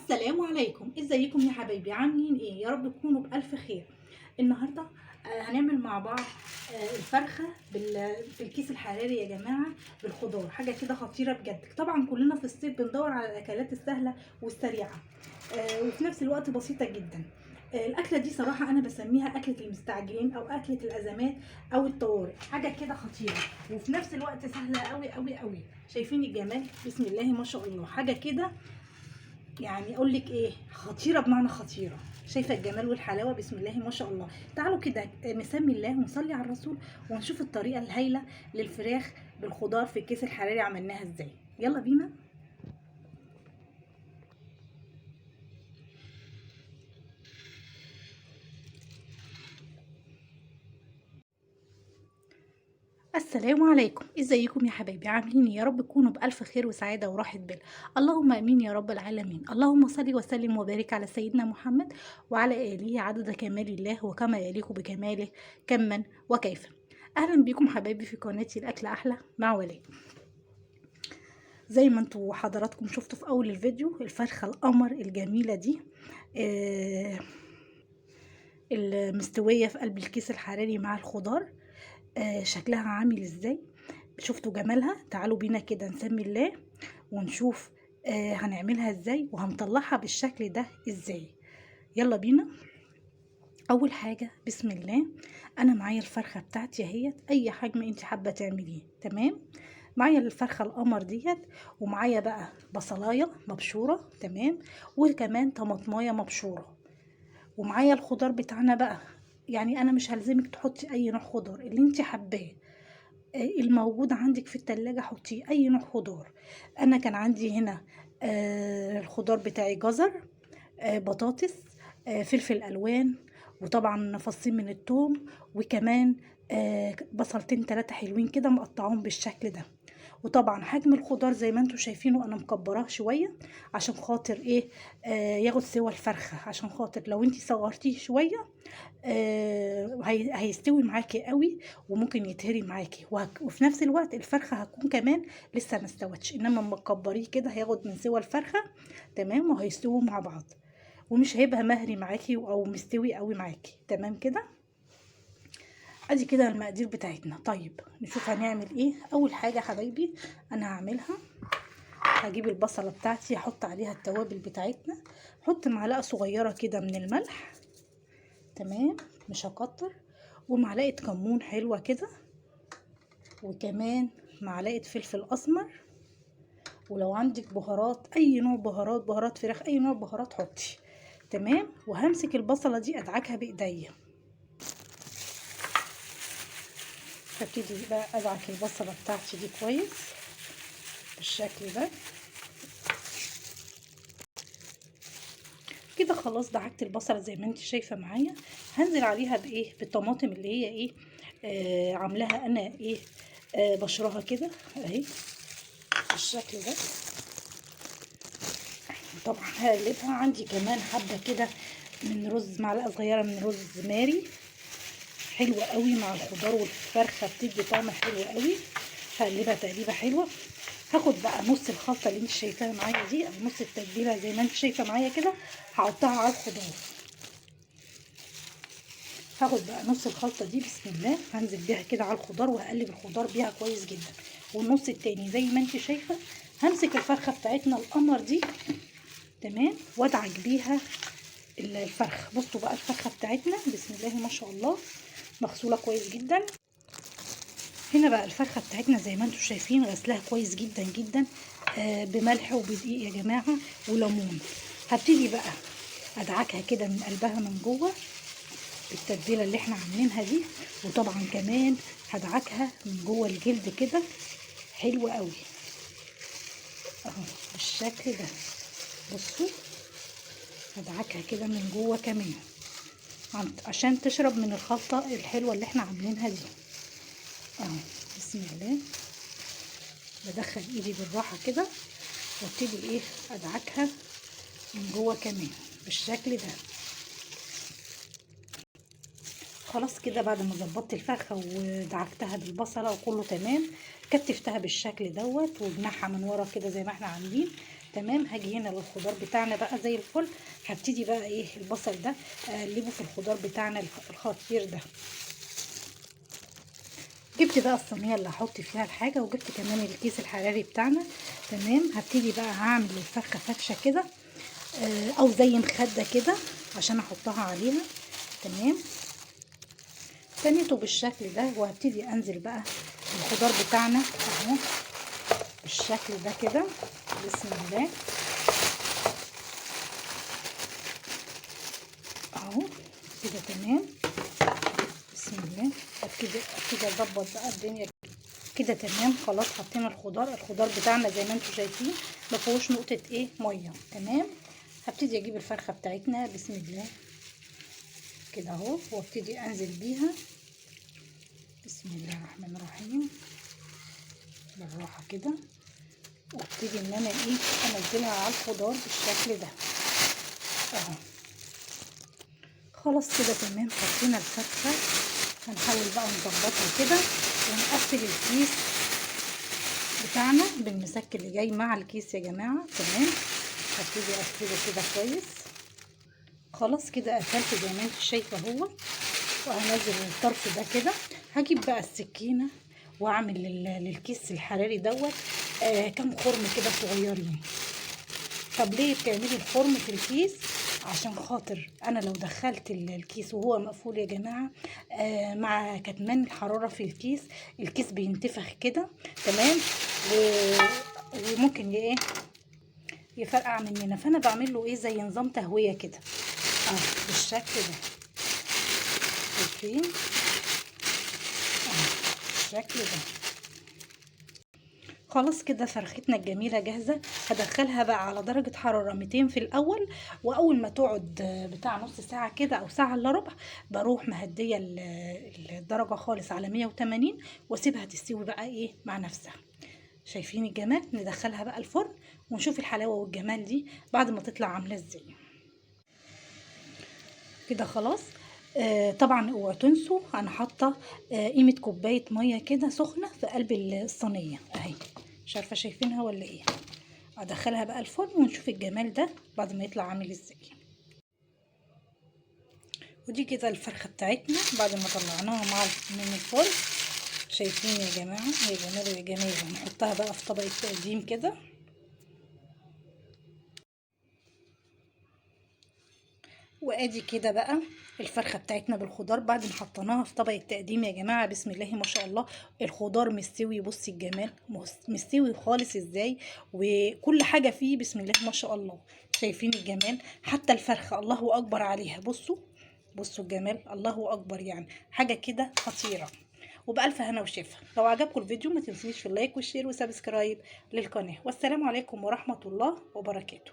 السلام عليكم، ازيكم يا حبايبي؟ عاملين ايه؟ يا رب تكونوا بالف خير. النهارده هنعمل مع بعض الفرخه بالكيس الحراري يا جماعه، بالخضار. حاجه كده خطيره بجد. طبعا كلنا في الصيف بندور على الاكلات السهله والسريعه، وفي نفس الوقت بسيطه جدا. الاكله دي صراحه انا بسميها اكله المستعجلين او اكله الازمات او الطوارئ. حاجه كده خطيره وفي نفس الوقت سهله قوي قوي قوي. شايفين الجمال؟ بسم الله ما شاء الله. حاجه كده يعني اقول لك ايه، خطيره بمعنى خطيره. شايفه الجمال والحلاوه؟ بسم الله ما شاء الله. تعالوا كده نسمي الله ونصلي على الرسول ونشوف الطريقه الهايله للفراخ بالخضار في الكيس الحراري عملناها ازاي. يلا بينا. السلام عليكم، ازيكم يا حبايبي؟ عاملين يا رب تكونوا بالف خير وسعاده وراحه بال. اللهم امين يا رب العالمين. اللهم صل وسلم وبارك على سيدنا محمد وعلى اله عدد كمال الله وكما يليق بكماله كما وكيفا. اهلا بيكم حبايبي في قناتي الاكل احلى مع ولاء. زي ما انتوا حضراتكم شفتوا في اول الفيديو، الفرخه القمر الجميله دي آه المستويه في قلب الكيس الحراري مع الخضار، شكلها عامل ازاي؟ شفتوا جمالها؟ تعالوا بينا كده نسمي الله ونشوف هنعملها ازاي وهنطلعها بالشكل ده ازاي. يلا بينا. اول حاجة بسم الله، انا معايا الفرخة بتاعتي اهيت، اي حجم انت حابة تعمليه تمام. معايا الفرخة القمر ديت، ومعايا بقى بصلاية مبشورة تمام، وكمان طماطماية مبشورة، ومعايا الخضار بتاعنا بقى. يعني انا مش هلزمك تحطي اي نوع خضار، اللي انت حباه الموجود عندك في التلاجة حطيه، اي نوع خضار. انا كان عندي هنا الخضار بتاعي جزر، بطاطس، فلفل الوان، وطبعا فصين من الثوم، وكمان بصلتين 3 حلوين كده مقطعهم بالشكل ده. وطبعا حجم الخضار زي ما انتم شايفينه انا مكبراه شويه عشان خاطر ايه، ياخد سوا الفرخه. عشان خاطر لو انت صغرتيه شويه هيستوي معاكي قوي وممكن يتهري معاكي، وفي نفس الوقت الفرخه هتكون كمان لسه ما استوتش. انما لما تكبريه كده هياخد من سوا الفرخه تمام، وهيستووا مع بعض، ومش هيبقى مهري معاكي او مستوي قوي معاكي تمام كده. ادي كده المقادير بتاعتنا. طيب نشوف هنعمل ايه. اول حاجه حبايبي انا هعملها، هجيب البصله بتاعتي احط عليها التوابل بتاعتنا. احط معلقه صغيره كده من الملح تمام، مش هكتر، ومعلقه كمون حلوه كده، وكمان معلقه فلفل اسمر. ولو عندك بهارات، اي نوع بهارات، بهارات فراخ، اي نوع بهارات حطي تمام. وهمسك البصله دي ادعكها بايديا. هبتدي بقى ادعك البصله بتاعتي دي كويس بالشكل ده كده. خلاص دعكت البصله زي ما انت شايفه معايا. هنزل عليها بايه؟ بالطماطم اللي هي ايه، عاملاها انا ايه، بشرها كده اهي بالشكل ده. طبعا هقلبها. عندي كمان حبه كده من رز، معلقه صغيره من رز ماري، حلوه قوي مع الخضار والفرخه، بتدي طعم حلو قوي. هقلبها تقليبه حلوه. هاخد بقى نص الخلطه اللي انت شايفاها معايا دي، او نص التتبيله زي ما انت شايفه معايا كده، هحطها على الخضار. هاخد بقى نص الخلطه دي بسم الله، هنزل بيها كده على الخضار وهقلب الخضار بيها كويس جدا. والنص التاني زي ما انت شايفه همسك الفرخه بتاعتنا القمر دي تمام، وادعك بيها الفرخ. بصوا بقى الفرخه بتاعتنا بسم الله ما شاء الله مغسوله كويس جدا. هنا بقى الفرخه بتاعتنا زي ما انتم شايفين غسلها كويس جدا جدا بملح وبدقيق يا جماعه وليمون. هبتدي بقى ادعكها كده من قلبها من جوه بالتتبيله اللي احنا عاملينها دي. وطبعا كمان هدعكها من جوه الجلد كده حلو قوي اهو بالشكل ده. بصوا هدعكها كده من جوه كمان عشان تشرب من الخلطه الحلوه اللي احنا عاملينها دي اهو. بسم الله بدخل ايدي بالراحه كده وابتدي ايه ادعكها من جوه كمان بالشكل ده. خلاص كده بعد ما ظبطت الفرخه ودعكتها بالبصله وكله تمام، كتفتها بالشكل دوت وجناحها من ورا كده زي ما احنا عاملين تمام. هاجي هنا للخضار بتاعنا بقى زي الفل. هبتدي بقى ايه البصل ده اقلبه في الخضار بتاعنا الخطير ده. جبت بقى الصينيه اللي هحط فيها الحاجه، وجبت كمان الكيس الحراري بتاعنا. تمام. هبتدي بقى هعمل الفرخه فتشه كده او زي مخده كده عشان احطها عليها. تمام. تنيته بالشكل ده، وهبتدي انزل بقى الخضار بتاعنا اهو بالشكل ده كده. بسم الله اهو كده. تمام. بسم الله. ابتدي اظبط بقى الدنيا كده. تمام. خلاص حطينا الخضار بتاعنا زي ما انتم شايفين ما فيهوش نقطه ايه ميه. تمام. هبتدي اجيب الفرخه بتاعتنا بسم الله كده اهو، وابتدي انزل بيها بسم الله الرحمن الرحيم بالراحه كده، وابتدي ان انا ايه انزلها على الخضار بالشكل ده اهو. خلاص كده تمام. حطينا الفتحه. هنحاول بقى نظبطها كده ونقفل الكيس بتاعنا بالمسك اللي جاي مع الكيس يا جماعه. تمام. هبتدي اقفله كده كويس. خلاص كده قفلت زي ما انت شايفه اهو، وهنزل الطرف ده كده. هجيب بقى السكينه واعمل للكيس الحراري دوت كام خرم كده صغيرين. طب ليه بتعملي الخرم في الكيس؟ عشان خاطر انا لو دخلت الكيس وهو مقفول يا جماعه مع كتمان الحراره في الكيس بينتفخ كده. تمام. وممكن ايه يفرقع مننا، فانا بعمل له ايه زي نظام تهويه كده بالشكل ده. شايفين بالشكل ده. خلاص كده فرختنا الجميلة جاهزة. هدخلها بقى على درجة حرارة 200 في الأول، وأول ما تقعد بتاع نص ساعة كده أو ساعة إلا ربع بروح مهدية الدرجة خالص على 180 واسيبها تستوي بقى إيه مع نفسها. شايفين الجمال؟ ندخلها بقى الفرن ونشوف الحلاوة والجمال دي بعد ما تطلع عاملة ازاي. كده خلاص. طبعا اوعوا تنسوا انا حاطه قيمه كوبايه ميه كده سخنه في قلب الصينيه اهي. مش عارفه شايفينها ولا ايه. ادخلها بقى الفرن ونشوف الجمال ده بعد ما يطلع عامل ازاي. ودي كده الفرخه بتاعتنا بعد ما طلعناها من الفرن. شايفين يا جماعه يا جمال يا جمال. هنحطها بقى في طبق التقديم كده. وادي كده بقى الفرخه بتاعتنا بالخضار بعد ما حطيناها في طبق التقديم يا جماعه. بسم الله ما شاء الله. الخضار مستوي. بصي الجمال مستوي خالص ازاي، وكل حاجه فيه بسم الله ما شاء الله. شايفين الجمال؟ حتى الفرخه الله اكبر عليها. بصوا الجمال الله اكبر، يعني حاجه كده خطيره. وبألف هنا وشفا. لو عجبكم الفيديو ما تنسونيش في اللايك والشير وسبسكرايب للقناه. والسلام عليكم ورحمه الله وبركاته.